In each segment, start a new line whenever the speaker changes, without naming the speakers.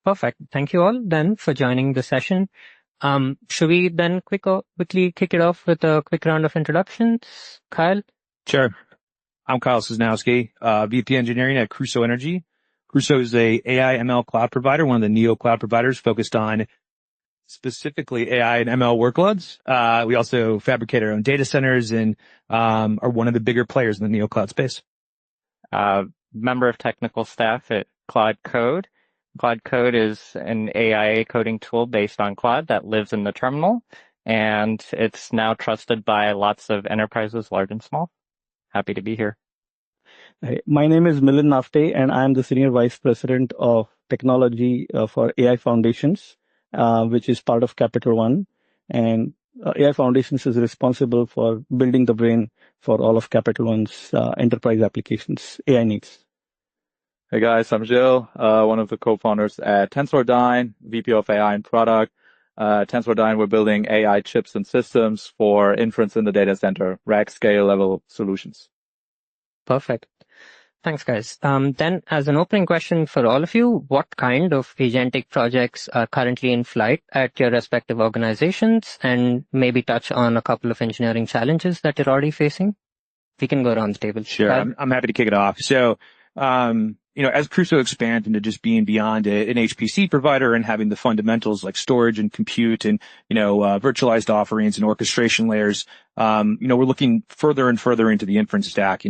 Perfect. Thank you all then for joining the session. Should we then quickly kick it off with a quick round of introductions? Kyle?
Sure. I'm Kyle Sosnowski, VP Engineering at Crusoe Energy. Crusoe is a AI ML cloud provider, one of the neo cloud providers focused on specifically AI and ML workloads. We also fabricate our own data centers and are one of the bigger players in the neo cloud space.
Member of technical staff at Claude Code. Claude Code is an AI coding tool based on Claude that lives in the terminal, and it's now trusted by lots of enterprises, large and small. Happy to be here.
Hey, my name is Milind Nafte, and I'm the Senior Vice President of Technology for AI Foundations, which is part of Capital One. And AI Foundations is responsible for building the brain for all of Capital One's enterprise applications, AI needs.
Hey guys, I'm Gilles, one of the co-founders at Tensordyne, VP of AI and Product. Tensordyne, we're building AI chips and systems for inference in the data center, rack scale level solutions.
Perfect. Thanks, guys. Then as an opening question for all of you, what kind of agentic projects are currently in flight at your respective organizations, and maybe touch on a couple of engineering challenges that you're already facing? We can go around the table.
Sure. I'm happy to kick it off. So, as Crusoe expands into just being beyond an HPC provider and having the fundamentals like storage and compute and, virtualized offerings and orchestration layers, we're looking further and further into the inference stack.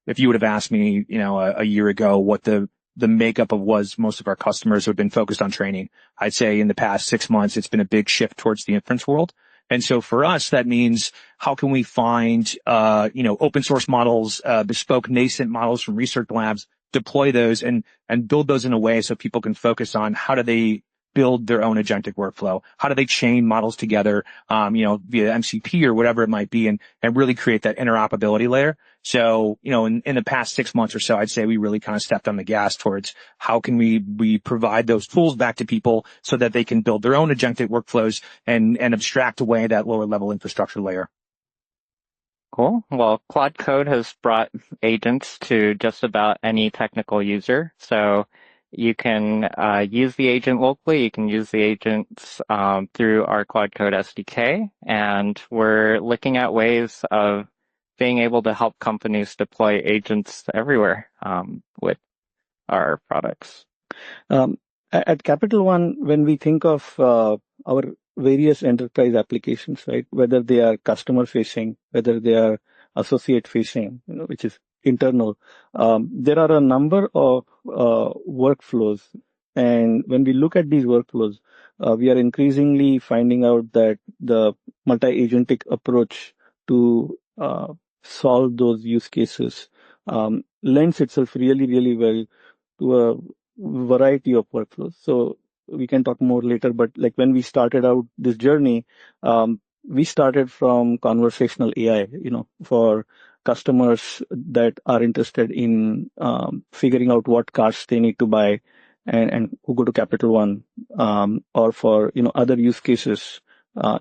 If you would have asked me, a year ago what the makeup of was most of our customers who have been focused on training, I'd say in the past 6 months, it's been a big shift towards the inference world. And so for us, that means how can we find, open source models, bespoke nascent models from research labs, deploy those and build those in a way so people can focus on how do they build their own agentic workflow? How do they chain models together, via MCP or whatever it might be and really create that interoperability layer? So, in the past 6 months or so, I'd say we really kind of stepped on the gas towards how can we provide those tools back to people so that they can build their own agentic workflows and abstract away that lower level infrastructure layer.
Cool. Well, Claude Code has brought agents to just about any technical user. So you can use the agent locally. You can use the agents through our Claude Code SDK. And we're looking at ways of being able to help companies deploy agents everywhere with our products.
At Capital One, when we think of our various enterprise applications, right, whether they are customer facing, whether they are associate facing, which is internal, there are a number of workflows. And when we look at these workflows, we are increasingly finding out that the multi-agentic approach to solve those use cases lends itself really, really well to a variety of workflows. So we can talk more later, but like when we started out this journey, we started from conversational AI, for customers that are interested in figuring out what cars they need to buy and who go to Capital One, or for, other use cases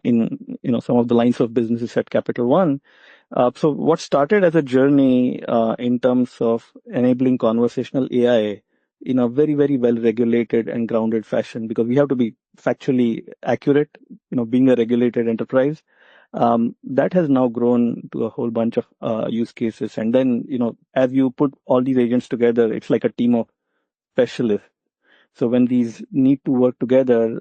in, some of the lines of businesses at Capital One. So what started as a journey in terms of enabling conversational AI in a very, very well-regulated and grounded fashion, because we have to be factually accurate, being a regulated enterprise, that has now grown to a whole bunch of use cases. And then, as you put all these agents together, it's like a team of specialists. So when these need to work together,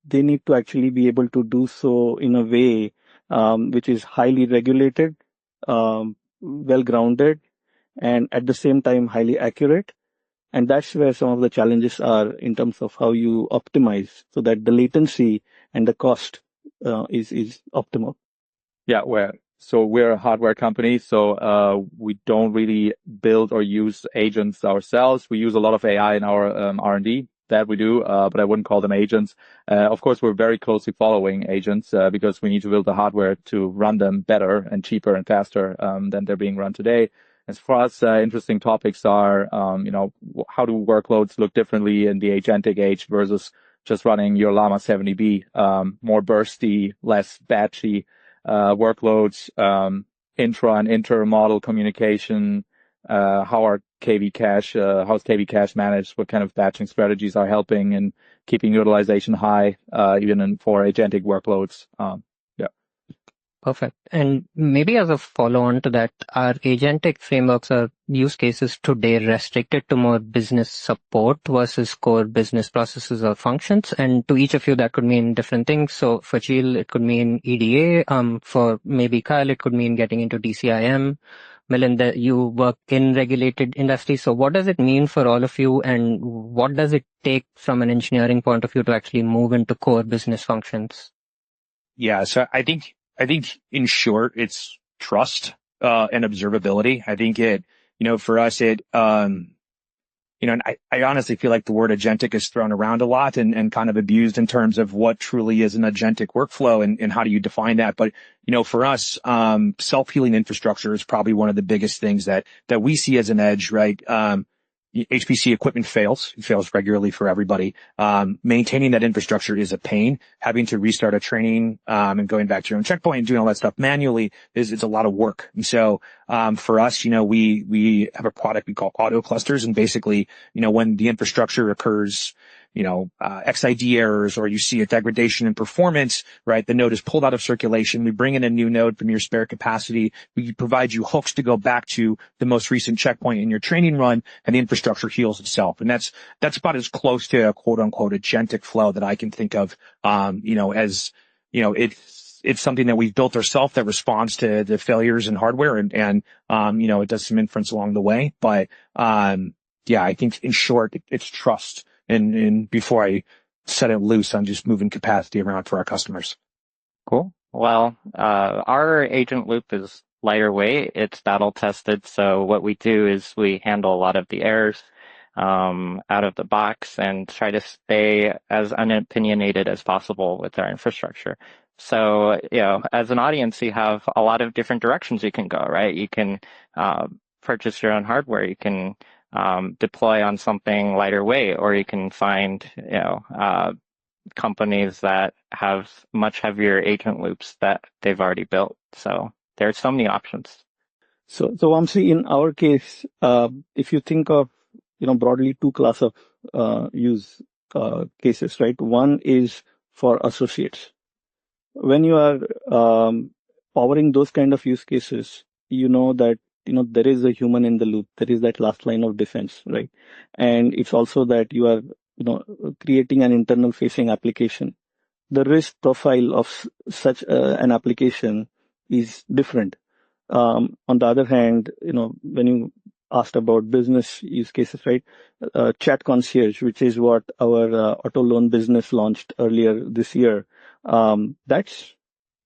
they need to actually be able to do so in a way which is highly regulated, well-grounded, and at the same time highly accurate. And that's where some of the challenges are in terms of how you optimize so that the latency and the cost is optimal.
Yeah, we're a hardware company, so we don't really build or use agents ourselves. We use a lot of AI in our R&D. That we do, but I wouldn't call them agents. Of course, we're very closely following agents because we need to build the hardware to run them better and cheaper and faster than they're being run today. As for us, interesting topics are, how do workloads look differently in the agentic age versus just running your Llama 70B, more bursty, less batchy workloads, intra and inter model communication, how are KV cache, how's KV cache managed, what kind of batching strategies are helping in keeping utilization high, even for agentic workloads. Yeah.
Perfect. And maybe as a follow-on to that, are agentic frameworks or use cases today restricted to more business support versus core business processes or functions? And to each of you, that could mean different things. So for Gilles, it could mean EDA. For maybe Kyle, it could mean getting into DCIM. Milind, you work in regulated industries. So what does it mean for all of you? And what does it take from an engineering point of view to actually move into core business functions?
Yeah. So I think in short, it's trust, and observability. I think for us, and I honestly feel like the word agentic is thrown around a lot and kind of abused in terms of what truly is an agentic workflow and how do you define that. But, for us, self-healing infrastructure is probably one of the biggest things that we see as an edge, right? HPC equipment fails. It fails regularly for everybody. Maintaining that infrastructure is a pain. Having to restart a training, and going back to your own checkpoint and doing all that stuff manually it's a lot of work. And so, for us, we have a product we call auto clusters. And basically, when the infrastructure occurs, XID errors or you see a degradation in performance, right? The node is pulled out of circulation. We bring in a new node from your spare capacity. We provide you hooks to go back to the most recent checkpoint in your training run and the infrastructure heals itself. And that's about as close to a quote unquote agentic flow that I can think of, it's something that we've built ourselves that responds to the failures in hardware and it does some inference along the way. But, I think in short, it's trust. And before I set it loose on just moving capacity around for our customers.
Cool. Well, our agent loop is lighter weight. It's battle tested. So what we do is we handle a lot of the errors out of the box and try to stay as unopinionated as possible with our infrastructure. So, as an audience, you have a lot of different directions you can go, right? You can purchase your own hardware. You can deploy on something lighter weight, or you can find, companies that have much heavier agent loops that they've already built. So there's so many options.
So Vamsi, in our case, if you think of, broadly two class of use cases, right? One is for associates. When you are powering those kind of use cases, that there is a human in the loop. There is that last line of defense, right? And it's also that you are, creating an internal facing application. The risk profile of such an application is different. On the other hand, when you asked about business use cases, right? Chat concierge, which is what our auto loan business launched earlier this year. That's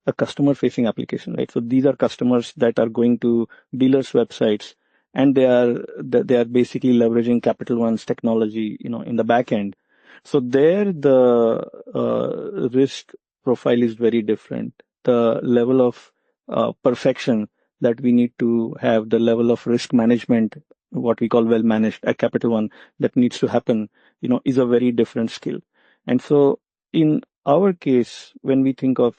a customer facing application, right? So these are customers that are going to dealers' websites and they are basically leveraging Capital One's technology, in the back end. So there the risk profile is very different. The level of perfection that we need to have, the level of risk management, what we call well managed at Capital One, that needs to happen, is a very different skill. And so in our case, when we think of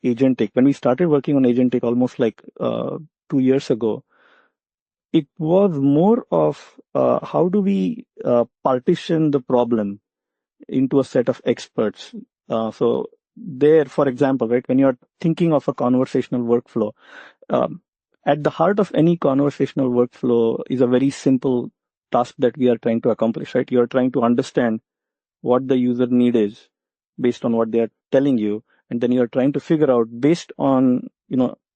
Agentic, when we started working on Agentic almost like 2 years ago, it was more of how do we partition the problem into a set of experts. So there, for example, right, when you're thinking of a conversational workflow, at the heart of any conversational workflow is a very simple task that we are trying to accomplish, right? You're trying to understand what the user need is based on what they are telling you. And then you're trying to figure out based on,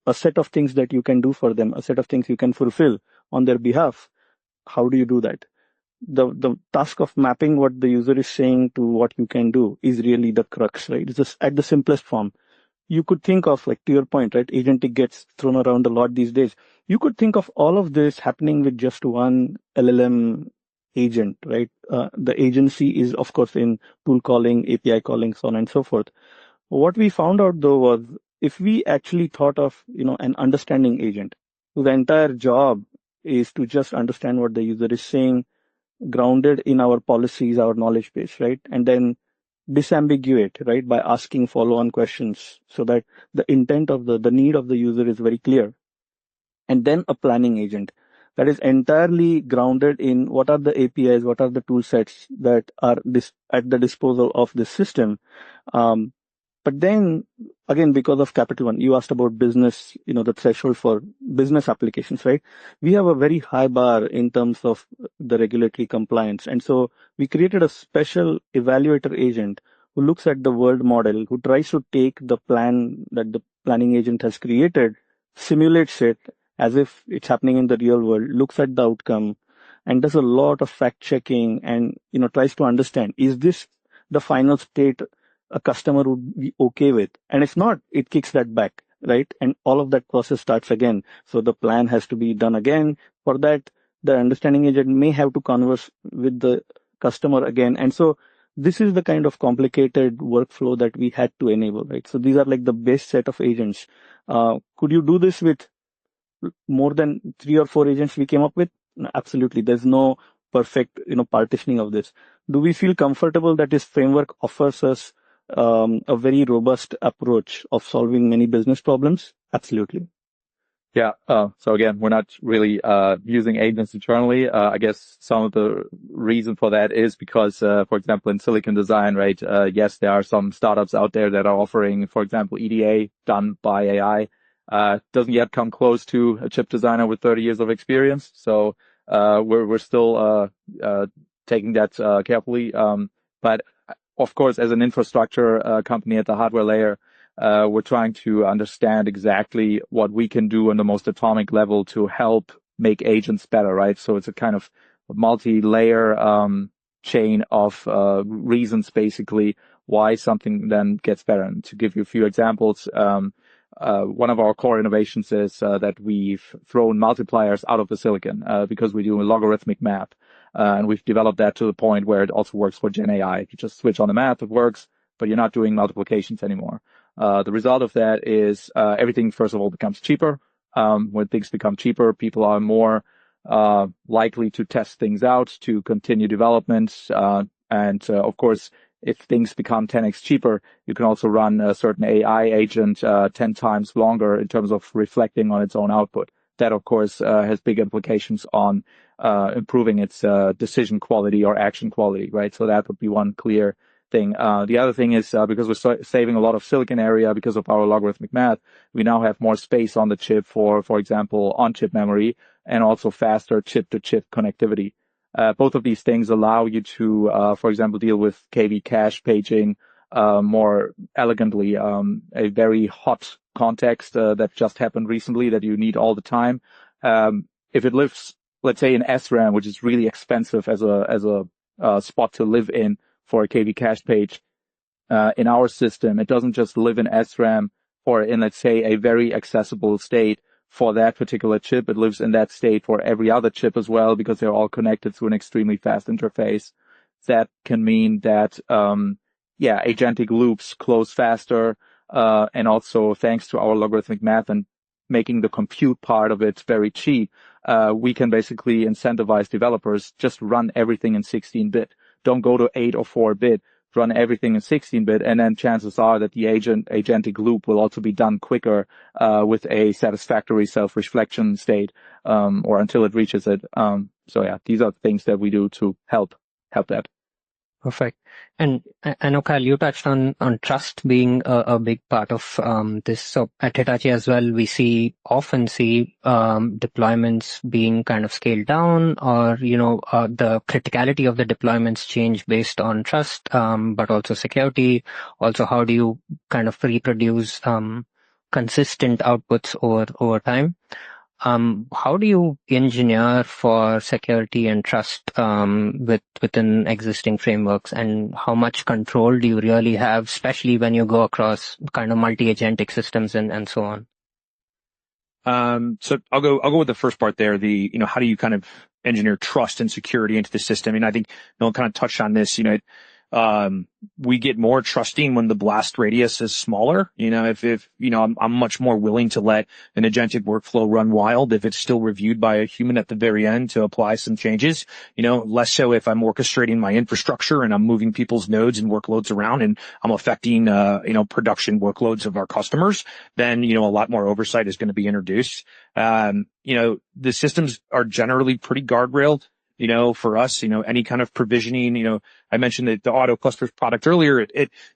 a set of things that you can do for them, a set of things you can fulfill on their behalf. How do you do that? The task of mapping what the user is saying to what you can do is really the crux, right? It's just at the simplest form. You could think of, like, to your point, right? Agentic gets thrown around a lot these days. You could think of all of this happening with just one LLM agent, right? The agency is, of course, in tool calling, API calling, so on and so forth. What we found out, though, was if we actually thought of, an understanding agent, the entire job is to just understand what the user is saying, grounded in our policies, our knowledge base, right? And then disambiguate, right, by asking follow-on questions so that the intent of the need of the user is very clear. And then a planning agent. that is entirely grounded in what are the APIs, what are the tool sets that are at the disposal of this system. But then again, because of Capital One, you asked about business, the threshold for business applications, right? We have a very high bar in terms of the regulatory compliance. And so we created a special evaluator agent who looks at the world model, who tries to take the plan that the planning agent has created, simulates it as if it's happening in the real world, looks at the outcome, and does a lot of fact checking and, tries to understand, is this the final state a customer would be okay with? And if not, it kicks that back, right? And all of that process starts again. So the plan has to be done again. For that, the understanding agent may have to converse with the customer again. And so this is the kind of complicated workflow that we had to enable, right? So these are like the best set of agents. Could you do this with more than 3 or 4 agents we came up with? No, absolutely. There's no perfect, partitioning of this. Do we feel comfortable that this framework offers us a very robust approach of solving many business problems? Absolutely.
Yeah. So again, we're not really using agents internally. I guess some of the reason for that is because, for example, in silicon design, right? Yes, there are some startups out there that are offering, for example, EDA done by AI. Doesn't yet come close to a chip designer with 30 years of experience. So we're still taking that carefully. But of course, as an infrastructure company at the hardware layer, we're trying to understand exactly what we can do on the most atomic level to help make agents better, right? So it's a kind of multi-layer chain of reasons, basically, why something then gets better. And to give you a few examples, one of our core innovations is that we've thrown multipliers out of the silicon because we do a logarithmic math. And we've developed that to the point where it also works for Gen AI. You just switch on the math, it works, but you're not doing multiplications anymore. The result of that is everything, first of all, becomes cheaper. When things become cheaper, people are more likely to test things out, to continue development. And of course, if things become 10x cheaper, you can also run a certain AI agent 10 times longer in terms of reflecting on its own output. That, of course, has big implications on improving its decision quality or action quality, right? So that would be one clear thing. The other thing is because we're saving a lot of silicon area because of our logarithmic math, we now have more space on the chip for example, on-chip memory and also faster chip-to-chip connectivity. Both of these things allow you to, for example, deal with KV cache paging more elegantly. A very hot context that just happened recently that you need all the time. If it lives, let's say, in SRAM, which is really expensive as a spot to live in for a KV cache page, in our system, it doesn't just live in SRAM or in, let's say, a very accessible state for that particular chip. It lives in that state for every other chip as well, because they're all connected through an extremely fast interface. That can mean that, agentic loops close faster, and also thanks to our logarithmic math and making the compute part of it very cheap, we can basically incentivize developers just run everything in 16-bit. Don't go to 8 or 4-bit. Run everything in 16-bit, and then chances are that the agentic loop will also be done quicker with a satisfactory self-reflection state, or until it reaches it. These are things that we do to help that.
Perfect. And I know, Kyle, you touched on trust being a big part of this. So at Hitachi as well, we often see deployments being kind of scaled down, or the criticality of the deployments change based on trust, but also security. Also, how do you kind of reproduce consistent outputs over time? How do you engineer for security and trust within existing frameworks, and how much control do you really have, especially when you go across kind of multi-agentic systems and so on?
So I'll go with the first part there. How do you kind of engineer trust and security into the system? And I think Nolan kind of touched on this. we get more trusting when the blast radius is smaller. If I'm much more willing to let an agentic workflow run wild if it's still reviewed by a human at the very end to apply some changes. Less so if I'm orchestrating my infrastructure and I'm moving people's nodes and workloads around and I'm affecting, production workloads of our customers, then, a lot more oversight is going to be introduced. The systems are generally pretty guardrailed. For us, any kind of provisioning, I mentioned that the auto clusters product earlier,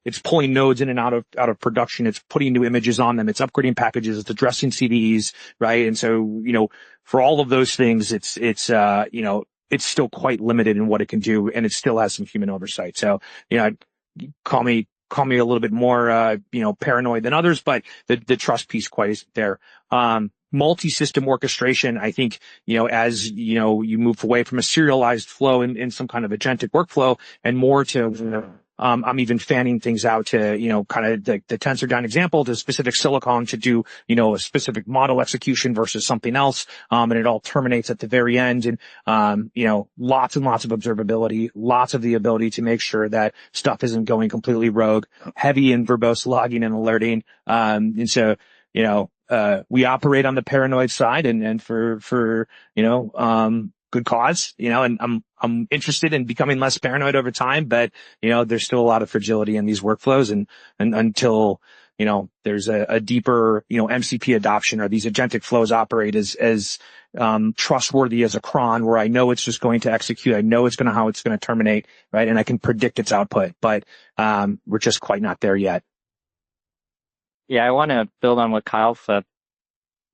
it's pulling nodes in and out of production. It's putting new images on them. It's upgrading packages. It's addressing CVEs, right? And so, for all of those things, it's still quite limited in what it can do, and it still has some human oversight. So, call me a little bit more, paranoid than others, but the trust piece quite isn't there. Multi-system orchestration, I think, as, you move away from a serialized flow in some kind of agentic workflow and more to, I'm even fanning things out to, kind of the Tensordyne example to specific silicon to do, a specific model execution versus something else. And it all terminates at the very end. And, lots and lots of observability, lots of the ability to make sure that stuff isn't going completely rogue, heavy in verbose logging and alerting. And so, we operate on the paranoid side and for good cause, and I'm interested in becoming less paranoid over time, but, there's still a lot of fragility in these workflows and until, there's a deeper, MCP adoption or these agentic flows operate as trustworthy as a cron where I know it's just going to execute. I know how it's going to terminate, right? And I can predict its output, but, we're just quite not there yet.
Yeah, I want to build on what Kyle said.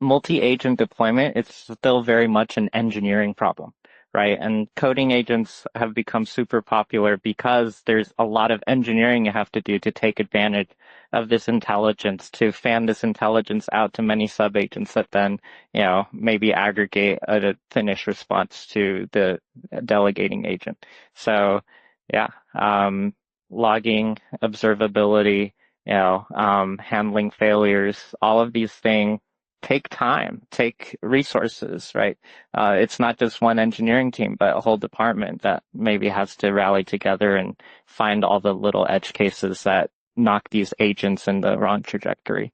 Multi-agent deployment, it's still very much an engineering problem, right? And coding agents have become super popular because there's a lot of engineering you have to do to take advantage of this intelligence, to fan this intelligence out to many sub-agents that then, maybe aggregate a finished response to the delegating agent. So, yeah, logging, observability, handling failures, all of these things take time, take resources, right? It's not just one engineering team, but a whole department that maybe has to rally together and find all the little edge cases that knock these agents in the wrong trajectory.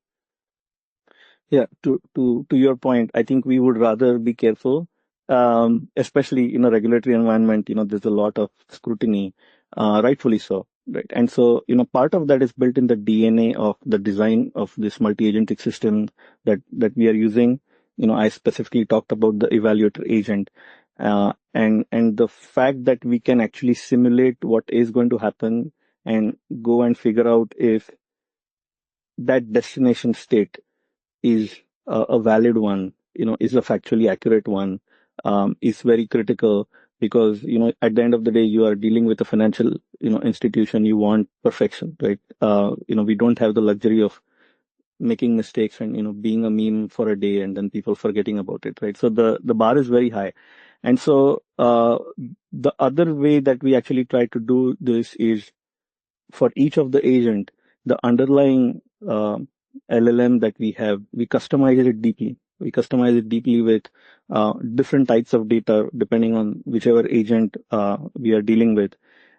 Yeah, to your point, I think we would rather be careful, especially in a regulatory environment. There's a lot of scrutiny, rightfully so. Right. And so, part of that is built in the DNA of the design of this multi-agentic system that we are using. I specifically talked about the evaluator agent, and the fact that we can actually simulate what is going to happen and go and figure out if that destination state is a valid one, is a factually accurate one, is very critical because, at the end of the day, you are dealing with a financial, institution. You want perfection, right? We don't have the luxury of making mistakes and, being a meme for a day and then people forgetting about it, right? So the bar is very high. And so, the other way that we actually try to do this is for each of the agent, the underlying, LLM that we have, we customize it deeply. We customize it deeply with different types of data depending on whichever agent we are dealing with.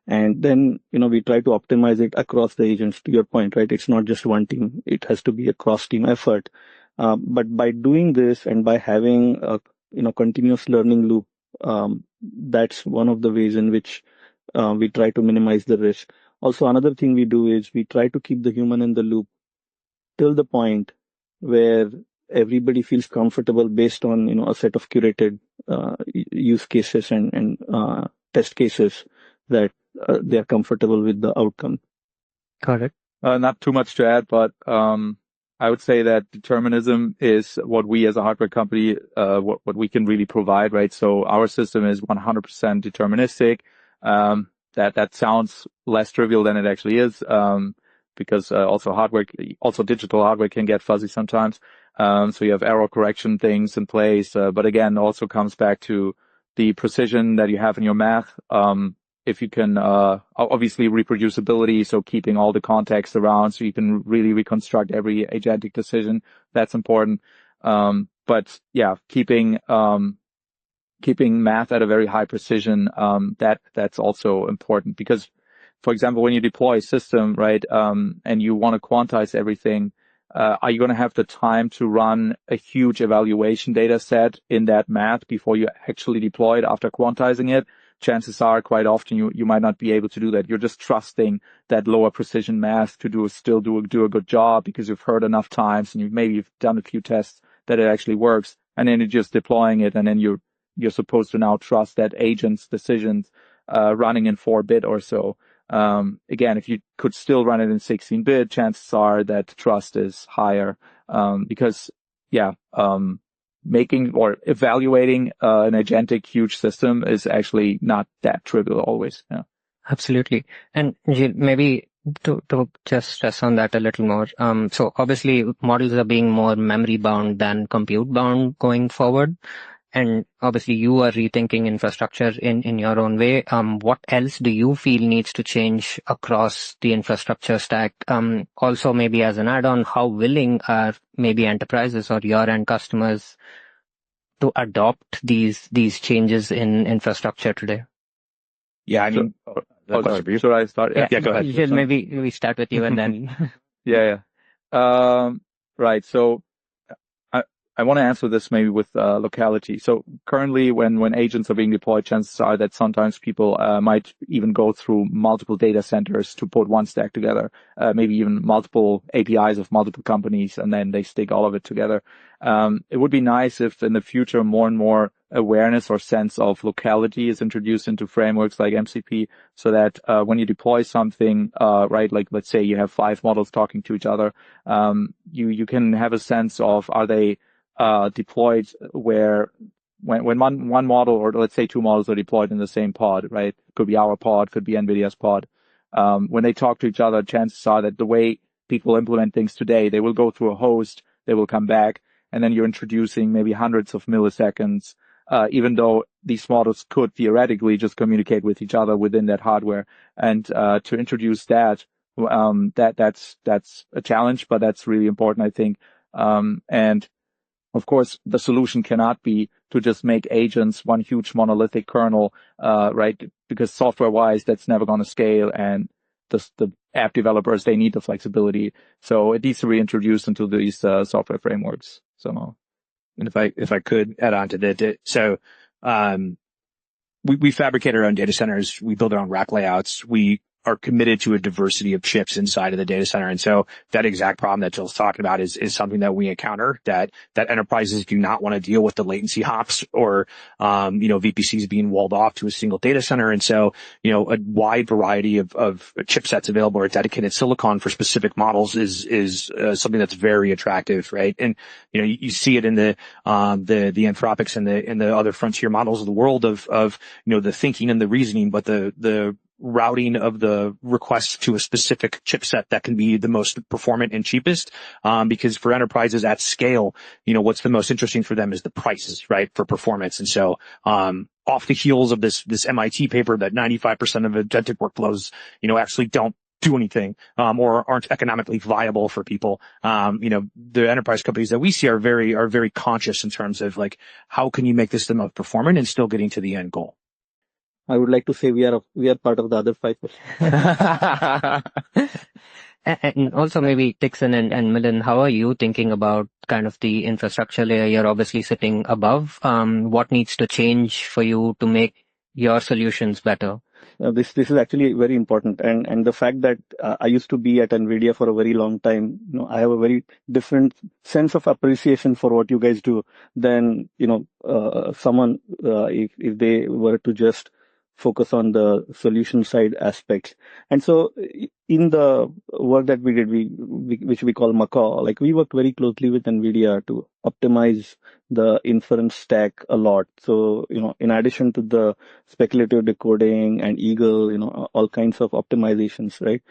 And then, we try to optimize it across the agents, to your point, right? It's not just one team. It has to be a cross-team effort. But by doing this and by having a, continuous learning loop, that's one of the ways in which we try to minimize the risk. Also, another thing we do is we try to keep the human in the loop till the point where everybody feels comfortable based on, a set of curated use cases and test cases that they are comfortable with the outcome.
Got it.
Not too much to add, but I would say that determinism is what we as a hardware company, what we can really provide, right? So our system is 100% deterministic. That sounds less trivial than it actually is. Because also digital hardware can get fuzzy sometimes. So you have error correction things in place. But again, also comes back to the precision that you have in your math. If you can, obviously reproducibility. So keeping all the context around so you can really reconstruct every agentic decision. That's important. But yeah, keeping math at a very high precision, that's also important because for example, when you deploy a system, right, and you want to quantize everything, are you going to have the time to run a huge evaluation data set in that math before you actually deploy it after quantizing it? Chances are quite often you might not be able to do that. You're just trusting that lower precision math to still do a good job because you've heard enough times and you've done a few tests that it actually works. And then you're just deploying it, and then you're supposed to now trust that agent's decisions running in 4-bit or so. Again, if you could still run it in 16-bit, chances are that trust is higher, because, making or evaluating an agentic huge system is actually not that trivial always. Yeah.
Absolutely. And Gilles, maybe to just stress on that a little more. So obviously models are being more memory bound than compute bound going forward. And obviously you are rethinking infrastructure in your own way. What else do you feel needs to change across the infrastructure stack? Also maybe as an add-on, how willing are maybe enterprises or your end customers to adopt these changes in infrastructure today?
Yeah, I mean,
should I start?
Yeah, go ahead.
Gilles, maybe we start with you and then.
Yeah. Right. So I want to answer this maybe with locality. So currently, when agents are being deployed, chances are that sometimes people might even go through multiple data centers to put one stack together, maybe even multiple APIs of multiple companies, and then they stick all of it together. It would be nice if in the future more and more awareness or sense of locality is introduced into frameworks like MCP, so that when you deploy something, right, like let's say you have 5 models talking to each other, you can have a sense of, are they deployed where when one model, or let's say 2 models, are deployed in the same pod, right? Could be our pod, could be NVIDIA's pod. When they talk to each other, chances are that the way people implement things today, they will go through a host, they will come back, and then you're introducing maybe hundreds of milliseconds, even though these models could theoretically just communicate with each other within that hardware. And to introduce that's a challenge, but that's really important, I think. And of course, the solution cannot be to just make agents one huge monolithic kernel, right? Because software-wise, that's never going to scale, and the app developers, they need the flexibility. So it needs to be introduced into these software frameworks somehow.
And if I could add on to that, so we fabricate our own data centers. We build our own rack layouts. We are committed to a diversity of chips inside of the data center. And so that exact problem that Gilles's talking about is something that we encounter, that enterprises do not want to deal with the latency hops or, VPCs being walled off to a single data center. And so, a wide variety of chipsets available or dedicated silicon for specific models is something that's very attractive, right? And, you see it in the Anthropics and the other frontier models of the world of, the thinking and the reasoning, but the routing of the requests to a specific chipset that can be the most performant and cheapest. Because for enterprises at scale, what's the most interesting for them is the prices, right, for performance. And so, off the heels of this MIT paper that 95% of agentic workflows, actually don't do anything, or aren't economically viable for people. The enterprise companies that we see are very conscious in terms of like, how can you make this the most performant and still getting to the end goal?
I would like to say we are part of the other 5%.
And also maybe Dixon and Milan, how are you thinking about kind of the infrastructure layer? You're obviously sitting above. What needs to change for you to make your solutions better?
This is actually very important, and the fact that I used to be at NVIDIA for a very long time, I have a very different sense of appreciation for what you guys do than someone if they were to just focus on the solution side aspects. And so in the work that we did, which we call Macaw, like we worked very closely with NVIDIA to optimize the inference stack a lot. So, in addition to the speculative decoding and Eagle, all kinds of optimizations, right?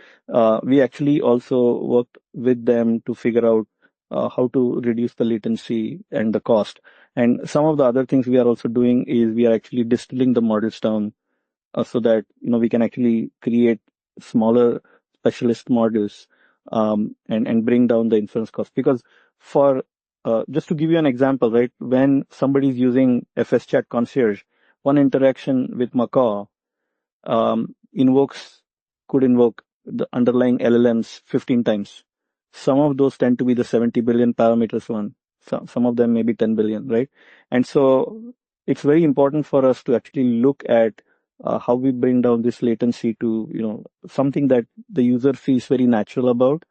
We actually also worked with them to figure out how to reduce the latency and the cost. And some of the other things we are also doing is we are actually distilling the models down so that, we can actually create smaller specialist models and bring down the inference cost. Because for just to give you an example, right, when somebody is using FS Chat Concierge, one interaction with Macaw invokes could invoke the underlying LLMs 15 times. Some of those tend to be the 70 billion parameters one. Some of them may be 10 billion, right? And so it's very important for us to actually look at how we bring down this latency to, something that the user feels very natural about.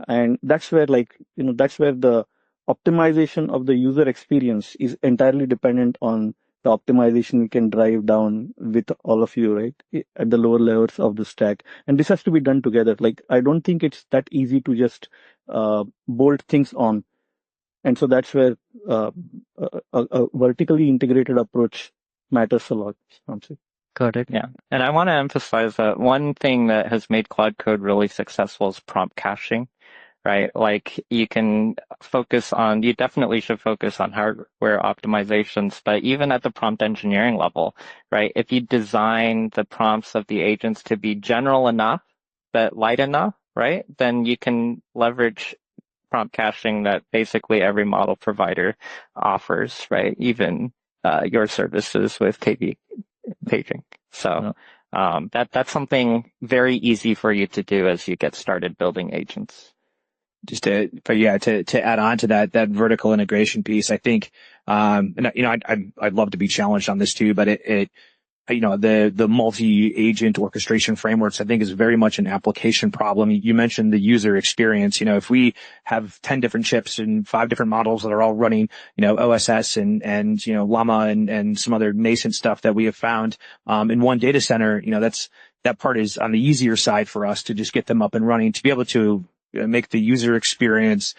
And that's where that's where the optimization of the user experience is entirely dependent on the optimization we can drive down with all of you, right? At the lower levels of the stack. And this has to be done together. Like, I don't think it's that easy to just bolt things on. And so that's where a vertically integrated approach matters a lot.
Got it.
Yeah. And I want to emphasize that one thing that has made Cloud Code really successful is prompt caching, right? Like you definitely should focus on hardware optimizations, but even at the prompt engineering level, right? If you design the prompts of the agents to be general enough, but light enough, right? Then you can leverage prompt caching that basically every model provider offers, right? Even your services with KB paging. So that's something very easy for you to do as you get started building agents.
Just to add on to that vertical integration piece, I think, I'd love to be challenged on this too, but the multi-agent orchestration frameworks, I think, is very much an application problem. You mentioned the user experience. If we have 10 different chips and 5 different models that are all running, OSS and Llama and some other nascent stuff that we have found, in one data center, that part is on the easier side for us to just get them up and running, to be able to make the user experience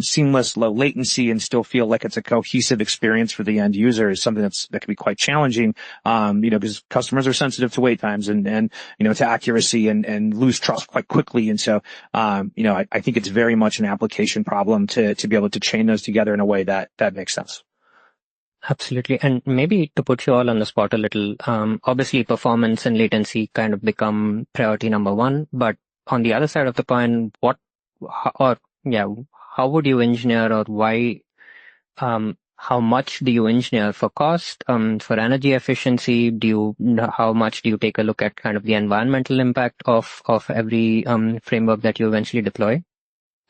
seamless, low latency, and still feel like it's a cohesive experience for the end user is something that can be quite challenging, because customers are sensitive to wait times and to accuracy and lose trust quite quickly. And so, I think it's very much an application problem to be able to chain those together in a way that makes sense.
Absolutely. And maybe to put you all on the spot a little, obviously performance and latency kind of become priority number one, but on the other side of the coin, how would you engineer, or why, how much do you engineer for cost, for energy efficiency? How much do you take a look at kind of the environmental impact of every framework that you eventually deploy?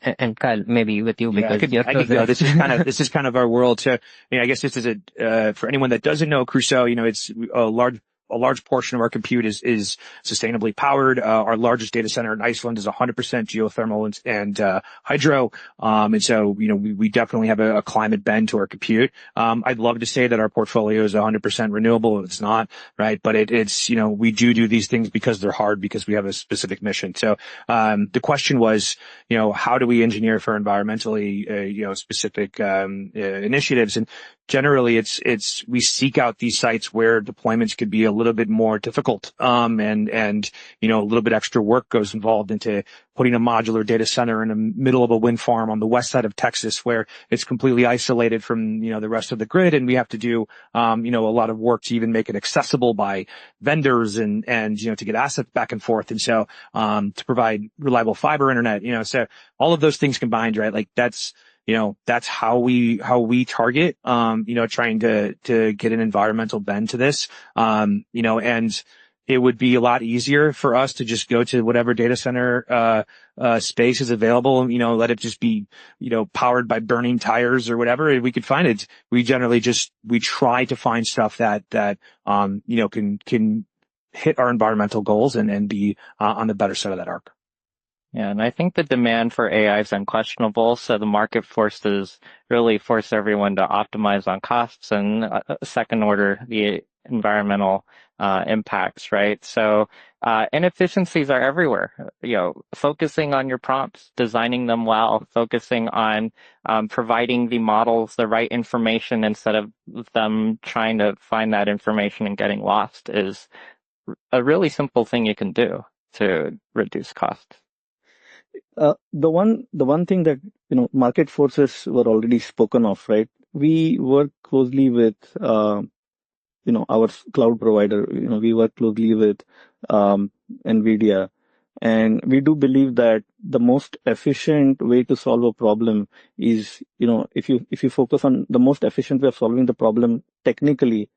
And Kyle, maybe with you, because
I could go. This is kind of our world. So, I guess this is for anyone that doesn't know Crusoe, it's a large portion of our compute is sustainably powered. Our largest data center in Iceland is 100% geothermal and hydro. And so, we definitely have a climate bend to our compute. I'd love to say that our portfolio is 100% renewable. It's not, right? But it's, we do these things because they're hard, because we have a specific mission. So, the question was, how do we engineer for environmentally, specific, initiatives? And generally we seek out these sites where deployments could be a little bit more difficult, and a little bit extra work goes involved into putting a modular data center in the middle of a wind farm on the west side of Texas, where it's completely isolated from, the rest of the grid. And we have to do, a lot of work to even make it accessible by vendors and, to get assets back and forth. And so, to provide reliable fiber internet, so all of those things combined, right? Like that's how we target, trying to get an environmental bend to this, and it would be a lot easier for us to just go to whatever data center, space is available, let it just be, powered by burning tires or whatever. We could find it. We try to find stuff that, can hit our environmental goals and be, on the better side of that arc.
Yeah, and I think the demand for AI is unquestionable. So the market forces really force everyone to optimize on costs and second order the environmental impacts, right? So inefficiencies are everywhere. Focusing on your prompts, designing them well, focusing on providing the models the right information instead of them trying to find that information and getting lost is a really simple thing you can do to reduce costs.
The one thing that, market forces were already spoken of, right? We work closely with, our cloud provider. We work closely with, NVIDIA, and we do believe that the most efficient way to solve a problem is, if you focus on the most efficient way of solving the problem technically,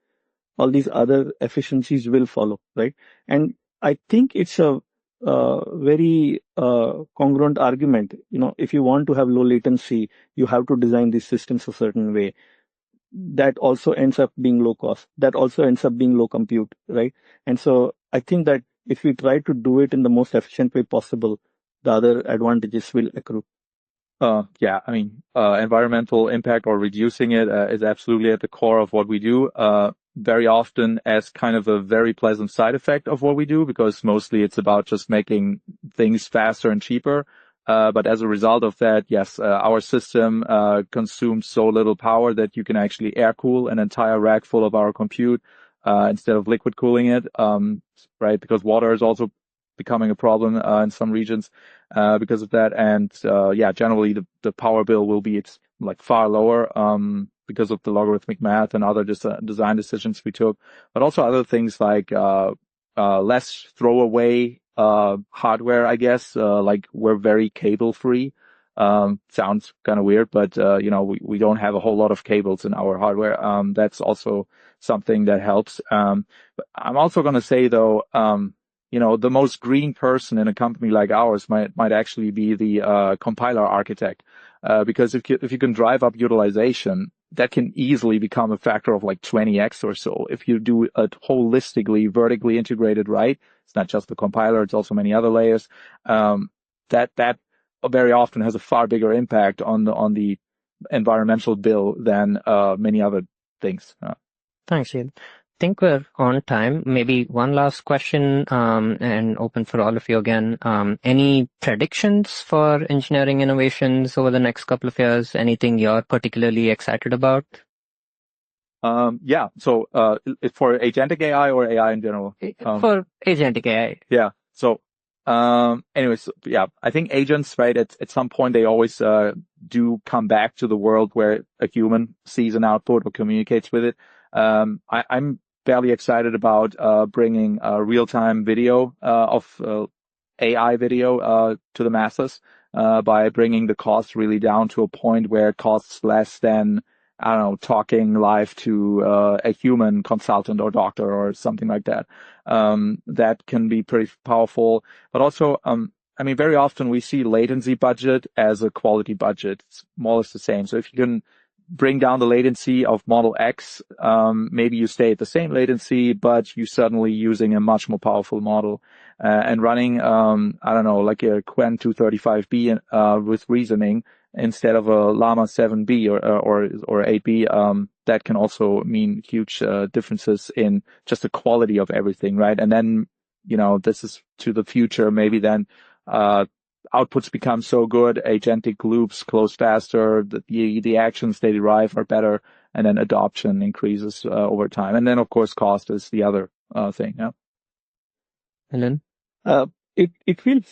all these other efficiencies will follow, right? And I think it's a very congruent argument. If you want to have low latency, you have to design these systems a certain way. That also ends up being low cost. That also ends up being low compute, right? And so I think that if we try to do it in the most efficient way possible, the other advantages will accrue.
Yeah, I mean, environmental impact or reducing it is absolutely at the core of what we do. Very often as kind of a very pleasant side effect of what we do, because mostly it's about just making things faster and cheaper. But as a result of that, yes, our system consumes so little power that you can actually air cool an entire rack full of our compute instead of liquid cooling it, right? Because water is also becoming a problem in some regions because of that. And yeah, generally the power bill will be like far lower because of the logarithmic math and other design decisions we took, but also other things like less throwaway hardware, I guess. Like we're very cable free. Sounds kind of weird, but we don't have a whole lot of cables in our hardware. That's also something that helps. But I'm also going to say though, the most green person in a company like ours might actually be the compiler architect, because if you can drive up utilization, that can easily become a factor of like 20x or so. If you do it holistically, vertically integrated, right? It's not just the compiler; it's also many other layers. That very often has a far bigger impact on the environmental bill than many other things.
Thanks, Gilles. Think we're on time. Maybe one last question, and open for all of you again. Any predictions for engineering innovations over the next couple of years? Anything you're particularly excited about?
Yeah. So, for agentic AI or AI in general?
For agentic AI.
Yeah. So, anyways, yeah, I think agents, right, at some point they always, do come back to the world where a human sees an output or communicates with it. I'm fairly excited about, bringing, real-time video, of, AI video, to the masses, by bringing the cost really down to a point where it costs less than, I don't know, talking live to a human consultant or doctor or something like that. That can be pretty powerful. But also, I mean, very often we see latency budget as a quality budget. It's more or less the same. So if you can bring down the latency of Model X, maybe you stay at the same latency, but you're suddenly using a much more powerful model, and running, I don't know, like a Qwen 235B, with reasoning instead of a Llama 7B or 8B. That can also mean huge, differences in just the quality of everything, right? And then, this is to the future, maybe then, outputs become so good, agentic loops close faster, the actions they derive are better, and then adoption increases over time. And then, of course, cost is the other thing. Yeah.
Helen?
It feels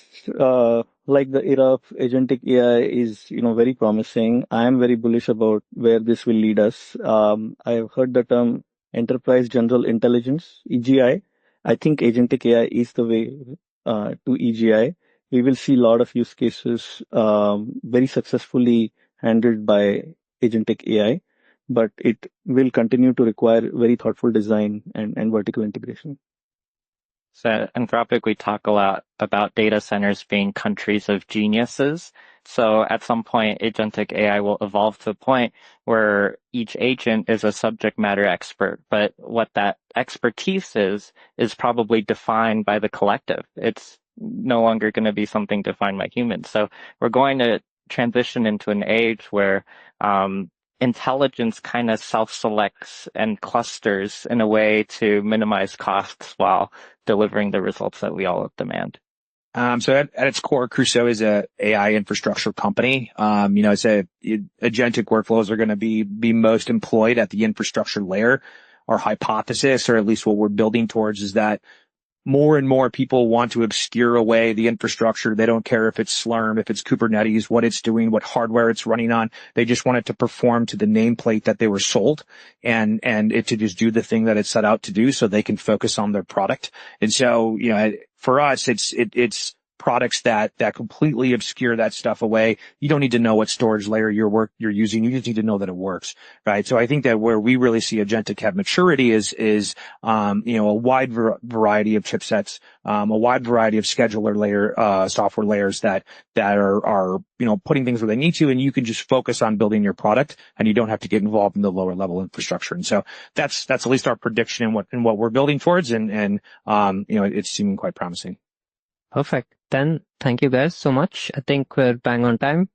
like the era of agentic AI is, very promising. I am very bullish about where this will lead us. I have heard the term enterprise general intelligence, EGI. I think agentic AI is the way to EGI. We will see a lot of use cases very successfully handled by agentic AI, but it will continue to require very thoughtful design and vertical integration.
So at Anthropic, we talk a lot about data centers being countries of geniuses. So at some point, agentic AI will evolve to a point where each agent is a subject matter expert. But what that expertise is probably defined by the collective. It's no longer going to be something defined by humans. So we're going to transition into an age where intelligence kind of self-selects and clusters in a way to minimize costs while delivering the results that we all demand.
So at its core, Crusoe is a AI infrastructure company. It's agentic workflows are going to be most employed at the infrastructure layer. Our hypothesis, or at least what we're building towards, is that more and more people want to obscure away the infrastructure. They don't care if it's Slurm, if it's Kubernetes, what it's doing, what hardware it's running on. They just want it to perform to the nameplate that they were sold, and it to just do the thing that it's set out to do so they can focus on their product. And so, for us, it's products that completely obscure that stuff away. You don't need to know what storage layer you're using. You just need to know that it works, right? So I think that where we really see Agentic have maturity is a wide variety of chipsets, a wide variety of scheduler layer, software layers that are, putting things where they need to, and you can just focus on building your product, and you don't have to get involved in the lower level infrastructure. And so that's at least our prediction in what we're building towards, and it's seeming quite promising.
Perfect. Then thank you guys so much. I think we're bang on time.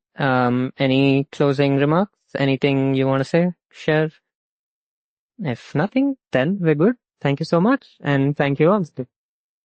Any closing remarks? Anything you want to say? Share? If nothing, then we're good. Thank you so much, and thank you all.